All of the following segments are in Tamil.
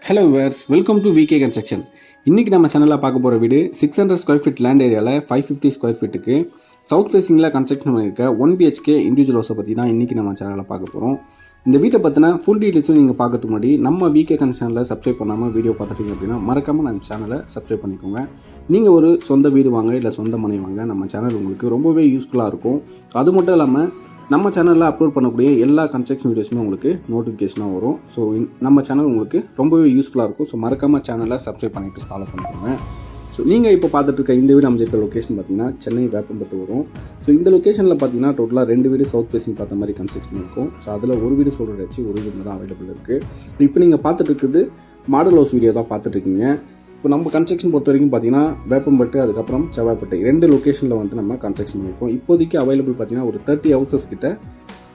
Hello viewers, welcome to VK construction. இன்றைக்கி நம்ம சேனலில் பார்க்க போகிற வீடு 600 ஸ்கொயர் ஃபீட் லேண்ட் ஏரியாவில் 550 ஸ்கொயர் ஃபீட்டுக்கு சவுத் ஃபேஸிங்கில் கன்ஸ்ட்ரக்ஷன் பண்ணியிருக்க 1 BHK இண்டிவிஜுவல் ஹவுஸை பற்றி தான் இன்றைக்கி நம்ம சேனலில் பார்க்க போகிறோம். இந்த வீட்டை பற்றின ஃபுல் டீட்டெயில்ஸும் நீங்கள் பார்க்கறதுக்கு முன்னாடி நம்ம விகே கன்ஸ்ட்ரக்ஷனில் சப்ஸ்கிரைப் பண்ணாமல் வீடியோ பார்த்துட்டீங்க அப்படின்னா மறக்காமல் நம்ம சேனலை சப்ஸ்கிரைப் பண்ணிக்கோங்க. நீங்கள் ஒரு சொந்த வீடு வாங்க இல்லை சொந்த மனை வாங்க நம்ம சேனல் உங்களுக்கு ரொம்பவே யூஸ்ஃபுல்லாக இருக்கும். அது மட்டும் இல்லாமல் நம்ம சேனலில் அப்லோட் பண்ணக்கூடிய எல்லா கன்ஸ்ட்ரக்ஷன் வீடியோஸுமே உங்களுக்கு நோட்டிஃபிகேஷனாக வரும். ஸோ நம்ம சேனல் உங்களுக்கு ரொம்பவே யூஸ்ஃபுல்லாக இருக்கும். ஸோ மறக்காமல் சேனலை சப்ஸ்கிரைப் பண்ணிவிட்டு ஃபாலோ பண்ணிக்கோங்க. ஸோ நீங்கள் இப்போ பார்த்துட்டு இருக்க இந்த வீடு அமைஞ்சிருக்க லொக்கேஷன் பார்த்தீங்கன்னா சென்னை வேப்பம்பட்டு வரும். ஸோ இந்த லொக்கேஷனில் பார்த்தீங்கன்னா டோட்டலாக 2 வீடு சவுத் ஃபேஸிங் பார்த்த மாதிரி கன்ஸ்ட்ரக்ஷன் இருக்கும். ஸோ அதில் ஒரு வீடு சொல்கிற வச்சு ஒரு வீடு தான் அவைலபிள் இருக்குது. இப்போ நீங்கள் பார்த்துட்டு இருக்குது மாடல் ஹவுஸ் வீடியோ தான் பார்த்துட்ருக்கீங்க. இப்போ நம்ம கன்ஸ்ட்ரக்ஷன் பொறுத்த வரைக்கும் பார்த்தீங்கன்னா வேப்பம்பட்டு அதுக்கப்புறம் செவ்வாய்ப்பட்டை 2 லொக்கேஷனில் வந்து நம்ம கன்ஸ்ட்ரக்ஷன் பண்ணியிருக்கோம். இப்போதைக்கு அவைலபிள் பார்த்தீங்கன்னா ஒரு 30 ஹவுசஸ் கிட்ட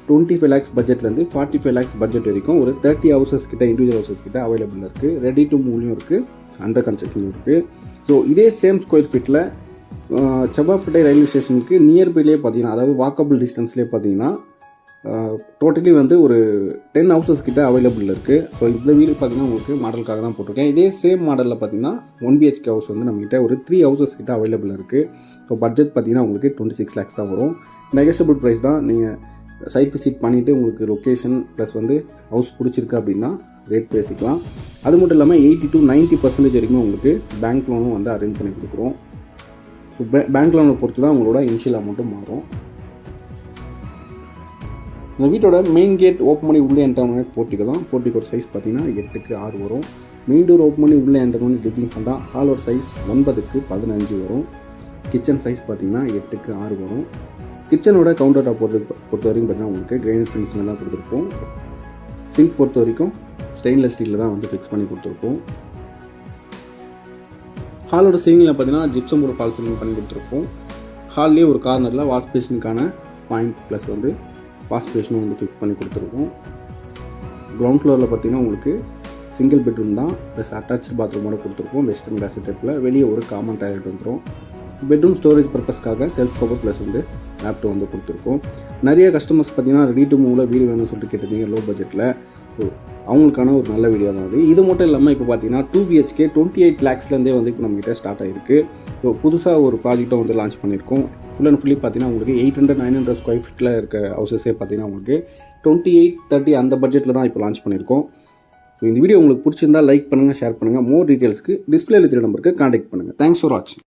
25 lakhs பட்ஜெட்லேருந்து 45 lakhs பட்ஜெட் வரைக்கும் ஒரு 30 ஹவுசஸ் கிட்ட இண்டிவிஜுவல் ஹவுசஸ் கிட்ட அவைலபிள் இருக்குது. ரெடி டு மூவ்லையும் இருக்குது, அண்டர் கன்ஸ்ட்ரக்ஷன் இருக்குது. ஸோ இதே சேம் ஸ்கொயர் ஃபீட்டில் செவ்வாய்ப்பட்டை ரயில்வே ஸ்டேஷனுக்கு நியர்பைலேயே பார்த்தீங்கன்னா அதாவது வாக்கபிள் டிஸ்டன்ஸ்லேயே பார்த்தீங்கன்னா டோட்டலி வந்து ஒரு 10 ஹவுசஸ் கிட்ட அவைலபிள் இருக்குது. ஸோ இந்த வீடு பார்த்தீங்கன்னா உங்களுக்கு மாடலுக்காக தான் போட்டிருக்கேன். இதே சேம் மாடலில் பார்த்தீங்கன்னா 1 BHK ஹவுஸ் வந்து நம்மகிட்ட ஒரு 3 ஹவுசஸ் கிட்ட அவைலபிள் இருக்குது. ஸோ பட்ஜெட் பார்த்தீங்கன்னா உங்களுக்கு 26 lakhs தான் வரும். நெகோஷியபிள் ப்ரைஸ் தான். நீங்கள் சைட் விசிட் பண்ணிவிட்டு உங்களுக்கு லொக்கேஷன் ப்ளஸ் வந்து ஹவுஸ் பிடிச்சிருக்கு அப்படின்னா ரேட் பேசிக்கலாம். அது மட்டும் இல்லாமல் 80 to 90% வரைக்கும் உங்களுக்கு பேங்க் லோனும் வந்து அரேஞ்ச் பண்ணி கொடுக்குறோம். ஸோ பேங்க் லோனை பொறுத்து தான் உங்களோட இனிஷியல் அமௌண்ட்டும் மாறும். இந்த வீட்டோட மெயின் கேட் ஓப்பன் பண்ணி உள்ளே என்டர் போர்ட்டிகோ தான். போர்ட்டிகோட சைஸ் பார்த்தீங்கன்னா 8க்கு 6 வரும். மெயின் டோர் ஓப்பன் பண்ணி உள்ளே என்டர் பண்ணி லிவிங் ஹால் தான். ஹாலோட சைஸ் 9க்கு 15 வரும். கிச்சன் சைஸ் பார்த்தீங்கன்னா 8க்கு 6 வரும். கிச்சனோட கவுண்டர் டாப் பொறுத்த வரைக்கும் பார்த்தீங்கன்னா உங்களுக்கு கிரைனைட் ஃபினிஷிங் தான் கொடுத்துருப்போம். சிங்க் பொறுத்த வரைக்கும் ஸ்டெயின்லெஸ் ஸ்டீலில் தான் வந்து ஃபிக்ஸ் பண்ணி கொடுத்துருப்போம். ஹாலோட சீலிங்கில் பார்த்தீங்கன்னா ஜிப்சம் போர்டு ஃபால் சீலிங் பண்ணி கொடுத்துருப்போம். ஹால்லேயே ஒரு கார்னரில் வாஷ் பேஷனுக்கான பாயிண்ட் ப்ளஸ் வந்து வாஷ் பேஷனும் வந்து ஃபிக்ஸ் பண்ணி கொடுத்துருக்கோம். கிரவுண்ட் ஃப்ளோரில் பார்த்தீங்கன்னா உங்களுக்கு சிங்கிள் பெட்ரூம் தான் ப்ளஸ் அட்டாச்சு பாத்ரூமோட கொடுத்துருக்கோம். வெஸ்டர்ன் கிளாஸ் செட்டப்பில் வெளியே ஒரு காமன் டாய்லெட் வந்துடும். பெட்ரூம் ஸ்டோரேஜ் பர்பஸ்க்காக செல்ஃப் கவர் ப்ளஸ் வந்து லேப்டாப் வந்து கொடுத்துருக்கோம். நிறைய கஸ்டமர்ஸ் பார்த்தீங்கன்னா ரெடி டு மூவில் வீடு வேணும்னு சொல்லிட்டு கேட்டிருந்தீங்க லோ பட்ஜெட்டில். ஸோ அவங்களுக்கான ஒரு நல்ல வீடியோ தான் அது. இது மட்டும் இல்லாமல் இப்போ பார்த்தீங்கன்னா 2 BHK 28 lakhsலேருந்தே வந்து இப்போ நம்மகிட்ட ஸ்டார்ட் ஆகிருக்கு. ஸோ புதுசாக ஒரு ப்ராஜெக்ட்டை வந்து லான்ச் பண்ணியிருக்கோம். ஃபுல் அண்ட் ஃபுல்லி பார்த்தீங்கன்னா உங்களுக்கு 800-900 ஸ்கொயர் ஃபீட்டில் இருக்க ஹவுசஸே பார்த்தீங்கன்னா உங்களுக்கு 28-30 அந்த பட்ஜெட்டில் தான் இப்போ லான்ச் பண்ணியிருக்கோம். ஸோ இந்த வீடியோ உங்களுக்கு பிடிச்சிருந்தா லைக் பண்ணுங்கள், ஷேர் பண்ணுங்கள். மோர் டீட்டெயில்ஸ்க்கு டிஸ்பிளேல தெரிய நம்பருக்கு கான்டாக்ட் பண்ணுங்கள். தேங்க்ஸ் ஃபார் வாட்சிங்.